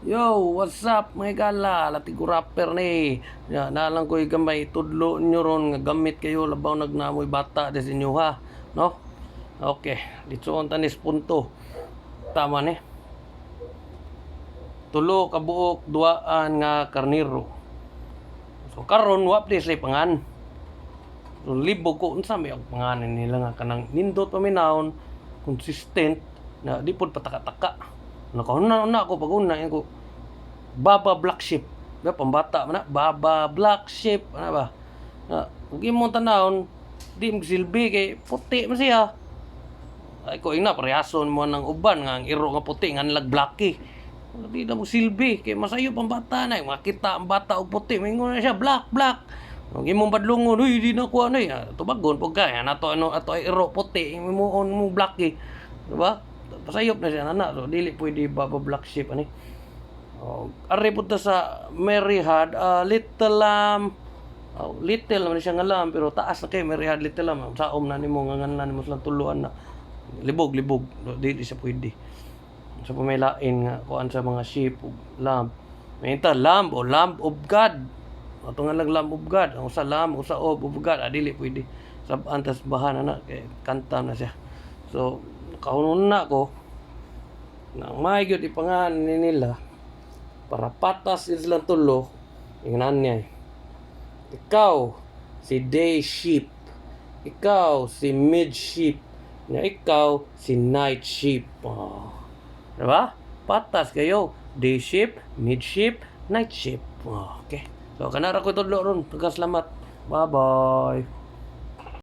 Yo, what's up mga gala? Lati ko rapper ni. Ya, nalang ko'y gamay tudlo nyo ron nga gamit kayo labaw nagnamoy bata des inyo ha. No? Okay, dito on tanis punto. Tama ni. Tulo ka buok duaan nga karniro. So karon wa plis pangan. So libog ko unsa may ang panganan nila nga kanang nindot paminahon consistent na di pud pataka-taka. Nakahuna na ako pag una ko Baba Black Sheep. Ba pambata man na Baba Black Sheep ana ba? Ug imong tanawon di magsilbi kay puti man siya. Ay ko ina parehason mo nang uban nga ang iro nga puti nga nilag blacky. Di na mo silbi kay masayo pang bata na makita ang bata og puti mingon na siya black black. Ug imong badlungon uy di na ko ano tubagon pag kaya nato ano ato ay iro puti imong mo blacky. Diba? Pasayop na siya na so dili pwede Baba Black Sheep ani. Ari punta sa Mary Had Little Lamb. Little man siya nga lamb pero taas na kay Mary Had Little Lamb. Saom na nimo nga nganlan nimo sa tuluan na libog dili siya pwede. Sa pamelain nga kuan sa mga sheep ug lamb. Mayta lamb o lamb of God. Ato nga lang lamb of God. Ang sa lamb o sa of God dili pwede. Sa antas bahan na kay kanta na siya. So kaunon na ko nang may gyud ipangan nila para patas silang tulo ingnan niya ikaw si day sheep, ikaw si mid sheep, na ikaw si night sheep. Diba? Patas kayo day sheep, mid sheep, night sheep. Okay, so kanara ko tudlo ron. Salamat, bye bye.